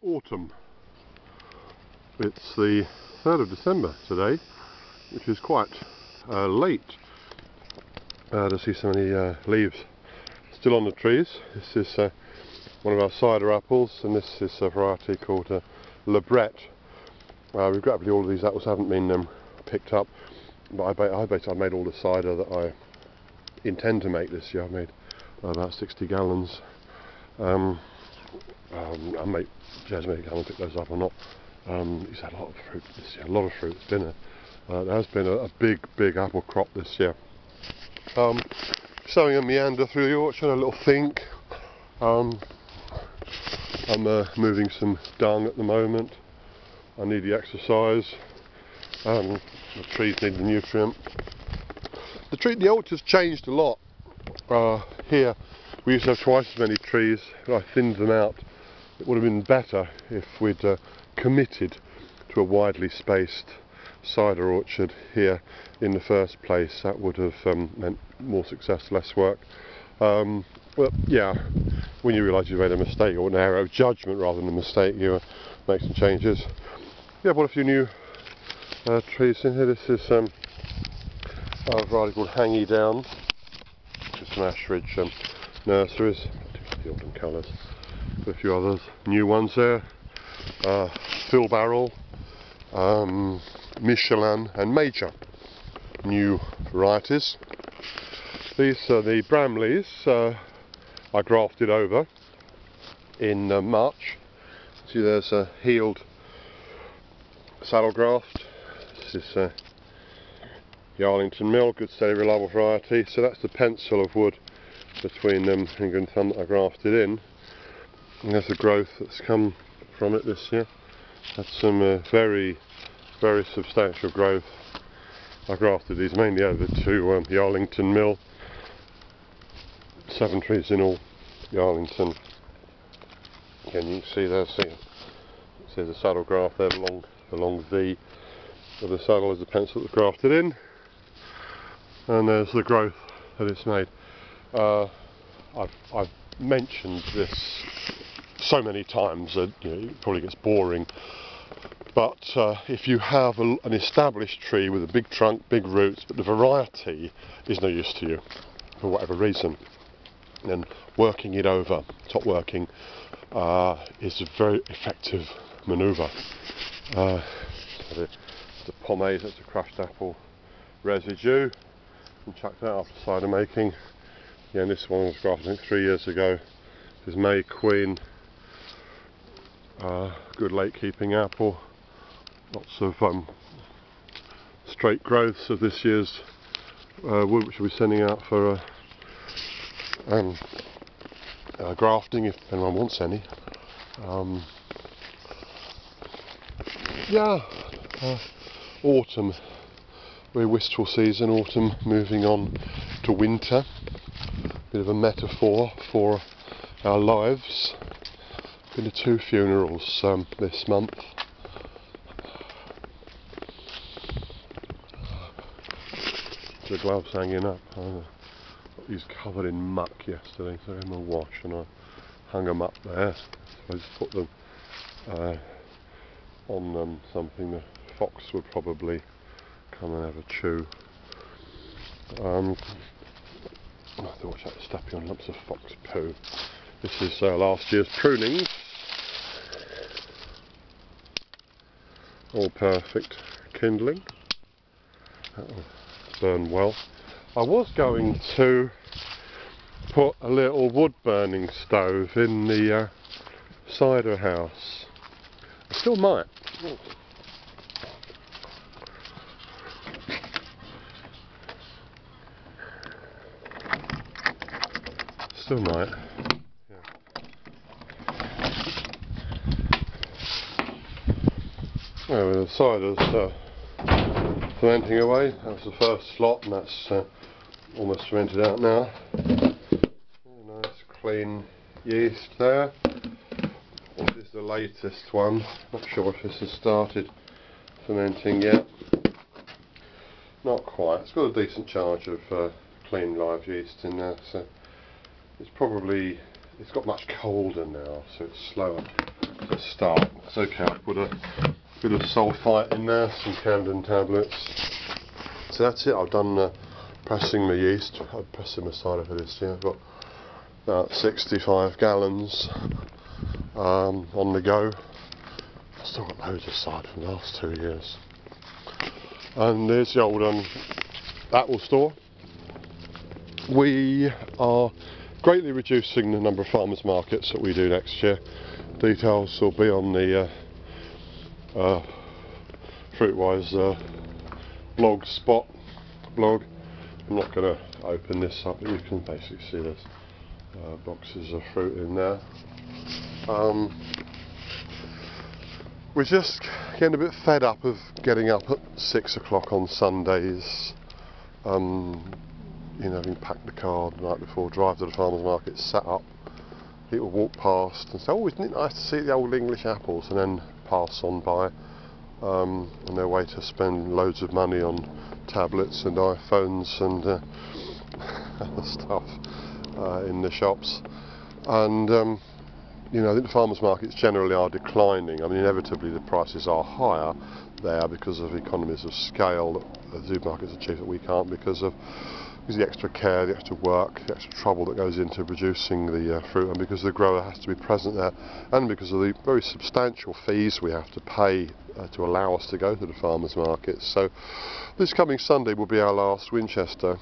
Autumn. It's the 3rd of December today, which is quite late to see so many leaves still on the trees. This is one of our cider apples, and this is a variety called Lebret. Regrettably all of these apples haven't been picked up, but I bet I made all the cider that I intend to make this year. I made about 60 gallons. I may just make come and pick those up or not. He's had a lot of fruit this year, a lot of fruit. It's been there has been a big apple crop this year. Sowing a meander through the orchard, a little think. I'm moving some dung at the moment. I need the exercise. The trees need the nutrient. The orchard's changed a lot. Here we used to have twice as many trees, but I thinned them out. It would have been better if we'd committed to a widely spaced cider orchard here in the first place. That would have meant more success, less work. Well, yeah, when you realise you made a mistake, or an error of judgment rather than a mistake, you make some changes. Yeah, I've got a few new trees in here. This is a variety called Hangy Down. Just some Ashridge nurseries. The autumn colours. A few others, new ones there. Fill Barrel, Michelin and Major, new varieties. These are the Bramleys I grafted over in March. See, there's a healed saddle graft. This is the Arlington Milk, good steady reliable variety. So that's the pencil of wood between finger and thumb that I grafted in. And there's the growth that's come from it this year. That's some very substantial growth. I grafted these mainly over to the Arlington Mill. 7 trees in all, the Arlington. Again, you can see there, see the saddle graft there, the long V of the saddle is the pencil that's grafted in. And there's the growth that it's made. I've mentioned this so many times that it probably gets boring, but if you have an established tree with a big trunk, big roots, but the variety is no use to you for whatever reason, then working it over, top working, is a very effective manoeuvre. The pomade, that's a crushed apple residue, and chucked that after cider making. Yeah, and this one was grafted I think 3 years ago. This is May Queen, good late keeping apple. Lots of straight growths of this year's wood, which we'll be sending out for grafting if anyone wants any. Autumn, very wistful season. Autumn moving on to winter. Bit of a metaphor for our lives. Been to 2 funerals this month. The gloves hanging up. I got these covered in muck yesterday, so I gave them a wash and I hung them up there. So I just put them on something the fox would probably come and have a chew. I thought watch out, stepping on lumps of fox poo. This is last year's pruning. All perfect kindling. That'll burn well. I was going to put a little wood burning stove in the cider house. I still might. Still might. Yeah. Well, the cider's fermenting away. That's the first slot, and that's almost fermented out now. Nice clean yeast there. This is the latest one. Not sure if this has started fermenting yet. Not quite. It's got a decent charge of clean live yeast in there, so it's got much colder now, so it's slower. Let's start. It's okay, I'll put a bit of sulphite in there, some Camden tablets. So that's it, I've done pressing my yeast. I'm pressing my cider for this year. I've got about 65 gallons on the go. I've still got loads of cider from the last 2 years. And there's the old apple store. We are greatly reducing the number of farmers markets that we do next year. Details will be on the Fruitwise blog. I'm not going to open this up, but you can basically see there's boxes of fruit in there. We're just getting a bit fed up of getting up at 6 o'clock on Sundays, you know, having packed the car the night before, drive to the farmers market, sat up, people walk past and say, oh, isn't it nice to see the old English apples, and then pass on by on their way to spend loads of money on tablets and iPhones and other stuff in the shops. And you know, I think the farmers markets generally are declining. I mean, inevitably the prices are higher there because of economies of scale that the supermarkets achieve that we can't, because of the extra care, the extra work, the extra trouble that goes into producing the fruit, and because the grower has to be present there, and because of the very substantial fees we have to pay to allow us to go to the farmers markets. So this coming Sunday will be our last Winchester.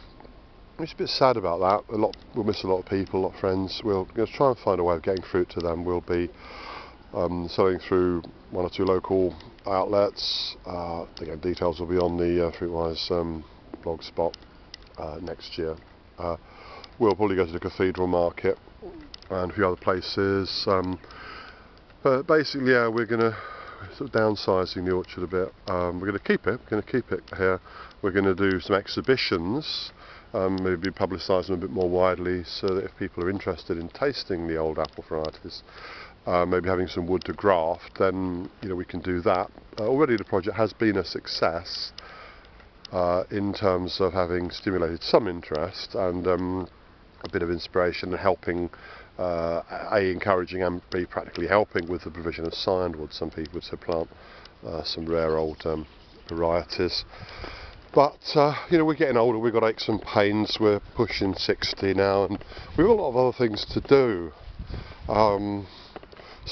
It's a bit sad about that. We'll miss a lot of people, a lot of friends. We'll try and find a way of getting fruit to them. We'll be selling through 1 or 2 local outlets. Again, details will be on the Fruitwise blog spot next year. We'll probably go to the Cathedral Market and a few other places. But basically, yeah, we're going to sort of downsizing the orchard a bit. We're going to keep it. We're going to keep it here. We're going to do some exhibitions. Maybe publicise them a bit more widely, so that if people are interested in tasting the old apple varieties, maybe having some wood to graft, then you know we can do that. Already the project has been a success in terms of having stimulated some interest and a bit of inspiration and helping, encouraging and B, practically helping with the provision of sandwood, some people to plant some rare old varieties. But you know, we're getting older, we've got aches and pains, we're pushing 60 now, and we've got a lot of other things to do, some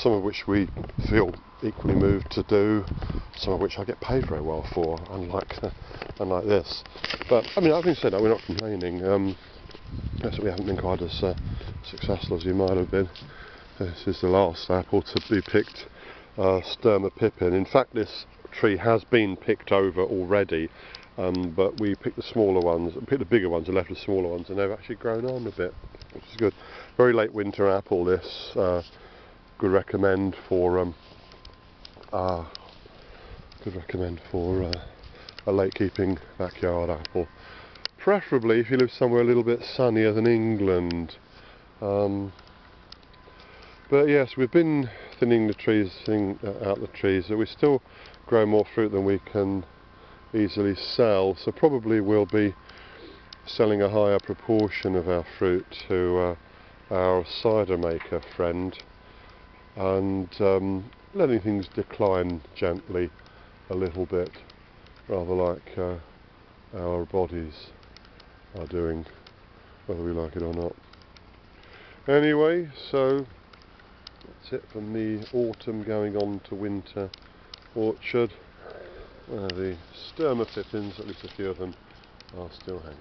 of which we feel equally moved to do, some of which I get paid very well for, unlike this. But I mean, having said that, we're not complaining. Yes, we haven't been quite as successful as we might have been. This is the last apple to be picked, Sturma pippin. In fact, this tree has been picked over already. But we picked the smaller ones, picked the bigger ones and left the smaller ones, and they've actually grown on a bit, which is good. Very late winter apple, this. Good recommend for a late keeping backyard apple. Preferably if you live somewhere a little bit sunnier than England. But yes, we've been thinning out the trees, so we still grow more fruit than we can easily sell, so probably we'll be selling a higher proportion of our fruit to our cider maker friend, and letting things decline gently a little bit, rather like our bodies are doing, whether we like it or not. Anyway, so that's it from the autumn going on to winter orchard. The Sturma pippins, at least a few of them, are still hanging.